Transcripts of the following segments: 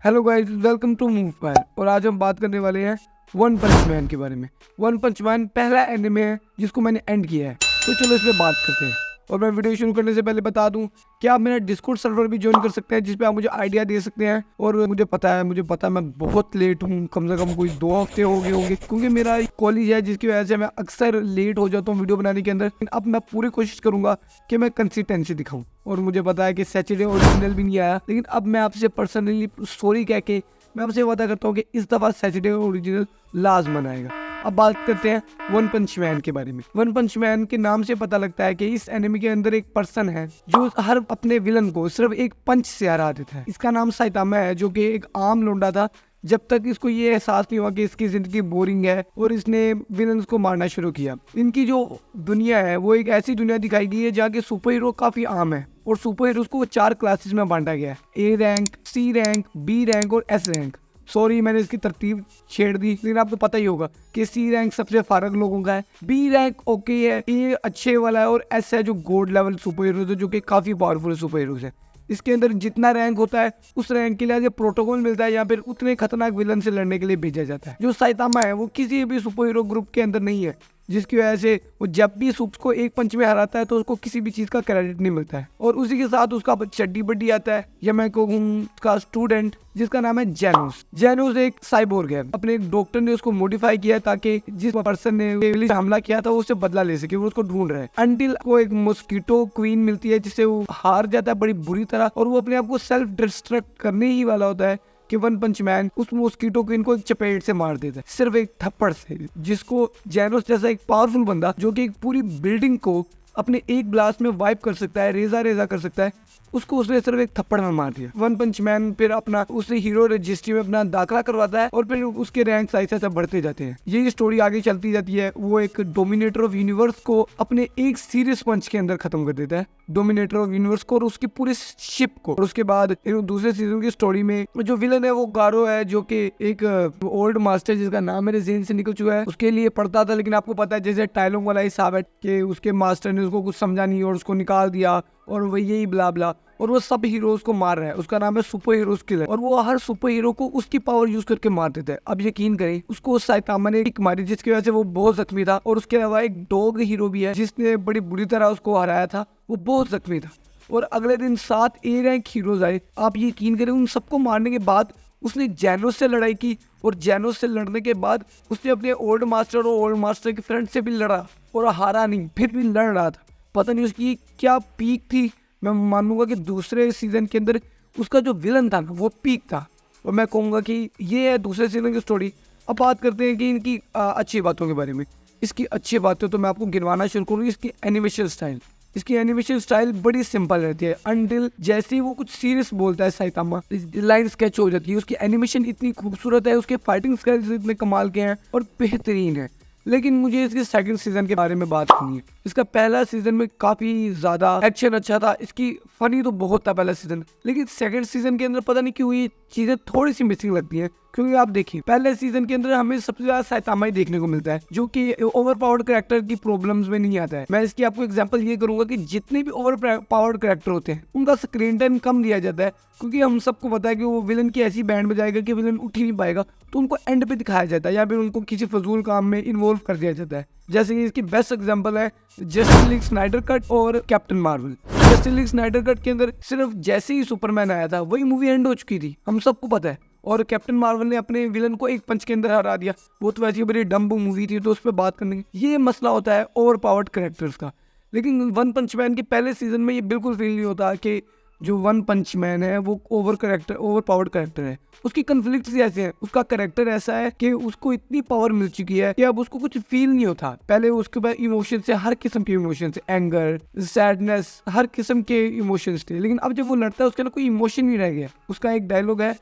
Hello guys, welcome to Move Fire. और आज हम बात करने वाले हैं वन पंच मैन के बारे में। वन पंच मैन पहला एनिमे है जिसको मैंने एंड किया है, तो चलो इस पे बात करते हैं। और मैं वीडियो शुरू करने से पहले बता दूं कि आप मेरा डिस्कॉर्ड सर्वर भी ज्वाइन कर सकते हैं, जिसपे आप मुझे आइडिया दे सकते हैं। और मुझे पता है मैं बहुत लेट हूँ, कम से कम कोई 2 हफ्ते हो गए होंगे, क्योंकि मेरा कॉलेज है जिसकी वजह से मैं अक्सर लेट हो जाता हूँ वीडियो बनाने के अंदर। अब मैं पूरी कोशिश करूंगा कि मैं कंसिस्टेंसी दिखाऊं। और मुझे पता है कि सैटरडे ओरिजिनल भी नहीं आया, लेकिन अब मैं आपसे पर्सनली सॉरी कह के मैं आपसे वादा करता हूँ कि इस दफ़ा सैटरडे ओरिजिनल लाजमन आएगा। अब बात करते हैं वन पंच मैन के बारे में। वन पंच मैन के नाम से पता लगता है कि इस एनिमे के अंदर एक पर्सन है जो हर अपने विलन को सिर्फ एक पंच से हरा देता है। इसका नाम साइतामा है, जो कि एक आम लोंडा था जब तक इसको ये एहसास नहीं हुआ कि इसकी जिंदगी बोरिंग है, और इसने विलन्स को मारना शुरू किया। इनकी जो दुनिया है वो एक ऐसी दुनिया दिखाई गई है जहाँ के सुपर हीरो काफी आम है, और सुपर हीरोज को 4 क्लासेस में बांटा गया है: A rank, C rank, B rank और एस रैंक। सॉरी मैंने इसकी तरतीब छेड़ दी, लेकिन आपको पता ही होगा कि सी रैंक सबसे फारग लोगों का है, बी रैंक ओके है, ए अच्छे वाला है, और एस है जो गॉड लेवल सुपर हीरोज है, जो कि काफी पावरफुल सुपर हीरोज है। इसके अंदर जितना रैंक होता है उस रैंक के लिए प्रोटोकॉल मिलता है, या फिर उतने खतरनाक विलन से लड़ने के लिए भेजा जाता है। जो साइतामा है वो किसी भी सुपर हीरो ग्रुप के अंदर नहीं है, जिसकी वजह से वो जब भी सुप्स को एक पंच में हराता है तो उसको किसी भी चीज का क्रेडिट नहीं मिलता है। और उसी के साथ उसका चड्डी बड्डी आता है, या मैं कहूँ उसका स्टूडेंट, जिसका नाम है जेनोस। जेनोस एक साइबोर्ग है। अपने एक डॉक्टर ने उसको मॉडिफाई किया ताकि जिस पर्सन ने हमला किया था वो उससे बदला ले सके। वो उसको ढूंढ रहा है अंटिल को एक मॉस्किटो क्वीन मिलती है, जिससे वो हार जाता है बड़ी बुरी तरह, और वो अपने आप को सेल्फ डिस्ट्रक्ट करने ही वाला होता है कि वन पंच मैन उस मॉस्किटो क्वीन को एक चपेट से मार देता है, सिर्फ एक थप्पड़ से। जिसको जेनोस जैसा एक पावरफुल बंदा, जो कि एक पूरी बिल्डिंग को अपने एक ब्लास्ट में वाइप कर सकता है, रेजा कर सकता है, उसको उसने सिर्फ एक थप्पड़ में मार दिया। वन पंच मैन फिर अपना उसे हीरो रजिस्ट्री में अपना दाखिला करवाता है, और फिर उसके रैंक ऐसे बढ़ते जाते हैं। ये स्टोरी आगे चलती जाती है। वो एक डोमिनेटर ऑफ यूनिवर्स को अपने एक सीरियस पंच के अंदर खत्म कर देता है, डोमिनेटर ऑफ यूनिवर्स को और उसकी पूरी शिप को। और उसके बाद दूसरे सीजन की स्टोरी में जो विलन है वो गारो है, जो कि एक ओल्ड मास्टर जिसका नाम मेरे ज़हन से निकल चुका है, उसके लिए पढ़ता था। लेकिन आपको पता है जैसे टाइलोंग वाला हिसाब है कि उसके मास्टर ने उसको कुछ समझा नहीं और उसको निकाल दिया, और वो यही ब्ला ब्ला, और वो सब हीरोज को मार रहा है। उसका नाम है सुपर हीरोज किलर, और वो हर सुपर हीरो को उसकी पावर यूज करके मार देता है। अब यकीन करें, उसको साइतामा ने किक मारी जिसकी वजह से वो बहुत जख्मी था। और उसके अलावा एक डॉग हीरो भी है जिसने बड़ी बुरी तरह उसको हराया था, वो बहुत जख्मी था। और अगले दिन 7 ए रैंक हीरोज आए। आप यकीन करें, उन सबको मारने के बाद उसने जेनोस से लड़ाई की, और जेनोस से लड़ने के बाद उसने अपने ओल्ड मास्टर और ओल्ड मास्टर के फ्रेंड से भी लड़ा, और हारा नहीं, फिर भी लड़ रहा था। पता नहीं उसकी क्या पीक थी। मैं मानूंगा कि दूसरे सीजन के अंदर उसका जो विलन था ना वो पीक था, और मैं कहूँगा कि ये है दूसरे सीजन की स्टोरी। अब बात करते हैं कि इनकी अच्छी बातों के बारे में। इसकी अच्छी बातें तो मैं आपको गिनवाना शुरू करूँगी। इसकी एनिमेशन स्टाइल, इसकी एनिमेशन स्टाइल बड़ी सिंपल रहती है, अंटिल जैसे ही वो कुछ सीरियस बोलता है साइतामा, लाइन स्केच हो जाती है। उसकी एनिमेशन इतनी खूबसूरत है, उसके फाइटिंग स्किल्स इतने कमाल के हैं और बेहतरीन है। लेकिन मुझे इसके सेकंड सीजन के बारे में बात करनी है। इसका पहला सीजन में काफी ज्यादा एक्शन अच्छा था, इसकी फनी तो बहुत था पहला सीजन, लेकिन सेकंड सीजन के अंदर पता नहीं क्यों ये चीजें थोड़ी सी मिसिंग लगती हैं। क्योंकि आप देखिए, पहले सीजन के अंदर हमें सबसे ज्यादा साइतामा ही देखने को मिलता है, जो कि ओवर पावर्ड कैरेक्टर की प्रॉब्लम्स में नहीं आता है। मैं इसकी आपको एग्जांपल ये करूंगा कि जितने भी ओवर पावर्ड कैरेक्टर होते हैं उनका स्क्रीन टाइम कम दिया जाता है, क्योंकि हम सबको पता है कि वो विलन की ऐसी बैंड बजाएगा कि विलन उठ ही नहीं पाएगा, तो उनको एंड पे दिखाया जाता है, या फिर उनको किसी फजूल काम में इन्वॉल्व कर दिया जाता है। जैसे कि इसकी बेस्ट एग्जांपल है जस्टिस लीग स्नाइडर कट और captain Marvel. Justice league Snyder cut के अंदर सिर्फ जैसे ही सुपरमैन आया था वही मूवी एंड हो चुकी थी, हम सबको पता है। और कैप्टन मार्वल ने अपने विलन को एक पंच के अंदर हरा दिया। वो तो वैसी बड़ी डम्ब मूवी थी, तो उस पर बात करने ये मसला होता है ओवर पावर्ड कैरेक्टर्स का। लेकिन वन पंच मैन के पहले सीजन में ये बिल्कुल फील नहीं होता कि जो वन पंच मैन है वो ओवर पावर्ड कैरेक्टर है। उसकी कन्फ्लिक्ट्स ऐसे हैं, उसका कैरेक्टर ऐसा है कि उसको इतनी पावर मिल चुकी है कि अब उसको कुछ फील नहीं होता। पहले उसके पास इमोशन से, हर किस्म के इमोशन, एंगर, सैडनेस, हर किस्म के इमोशंस थे, लेकिन अब जब वो लड़ता है उसके अंदर कोई इमोशन नहीं रह गया। उसका एक डायलॉग है,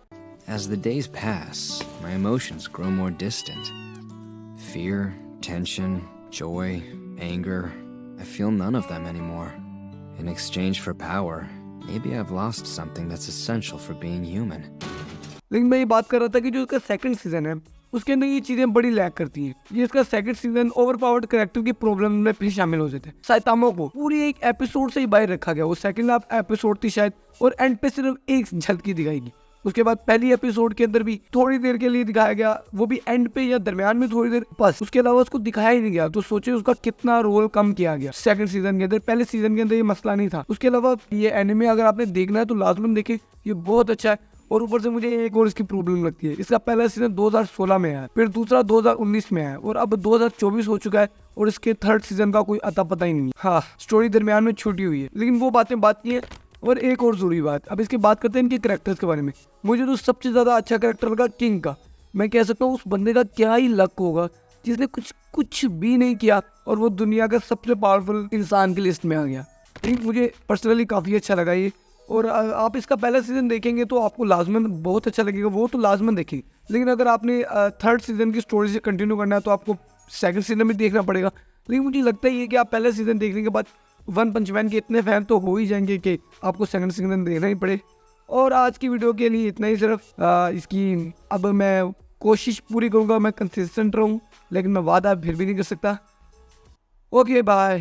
As the days pass, my emotions grow more distant. Fear, tension, joy, anger, I feel none of them anymore. In exchange for power, maybe I've lost something that's essential for being human. लेकिन मैं ये बात कर रहा था कि जो उसका सेकंड सीजन है उसके अंदर ये चीजें बड़ी लैक करती हैं। ये इसका second season over powered character की प्रॉब्लम में फिर शामिल हो जाते हैं। साइतामा को पूरी एक एपिसोड से ही बाहर रखा गया। वो सेकंड एपिसोड थी शायद, और एंड पे सिर्फ एक झलकी दिखाएगी। उसके बाद पहली एपिसोड के अंदर भी थोड़ी देर के लिए दिखाया गया, वो भी एंड पे या दरमियान में थोड़ी देर, बस उसके अलावा उसको दिखाया ही नहीं गया। तो सोचिए उसका कितना रोल कम किया गया सेकंड सीजन के अंदर। पहले सीजन के अंदर ये मसला नहीं था। उसके अलावा ये एनिमे अगर आपने देखना है तो लाजमन देखें, ये बहुत अच्छा है। और ऊपर से मुझे एक और इसकी प्रॉब्लम लगती है, इसका पहला सीजन 2016 में आया, फिर दूसरा 2019 में आया और अब 2024 हो चुका है और इसके थर्ड सीजन का कोई अता पता ही नहीं है। हाँ, स्टोरी दरमियान में छूटी हुई है, लेकिन वो बातें बात की है। और एक और जरूरी बात, अब इसकी बात करते हैं इनके कैरेक्टर्स के बारे में। मुझे तो सबसे ज्यादा अच्छा कैरेक्टर लगा किंग का। मैं कह सकता हूँ उस बंदे का क्या ही लक होगा जिसने कुछ भी नहीं किया और वो दुनिया का सबसे पावरफुल इंसान की लिस्ट में आ गया। लेकिन मुझे पर्सनली काफ़ी अच्छा लगा ये। और आप इसका पहला सीज़न देखेंगे तो आपको लाजमन बहुत अच्छा लगेगा, वो तो लाजमन देखेंगे। लेकिन अगर आपने थर्ड सीज़न की स्टोरी से कंटिन्यू करना है तो आपको सेकंड सीज़न भी देखना पड़ेगा। लेकिन मुझे लगता ही है कि आप पहला सीज़न देखने के बाद वन पंच मैन के इतने फ़ैन तो हो ही जाएंगे कि आपको सेकंड सीज़न देखना ही पड़े। और आज की वीडियो के लिए इतना ही सिर्फ। इसकी अब मैं कोशिश पूरी करूँगा मैं कंसिस्टेंट रहूँ, लेकिन मैं वादा फिर भी नहीं कर सकता। Okay bye.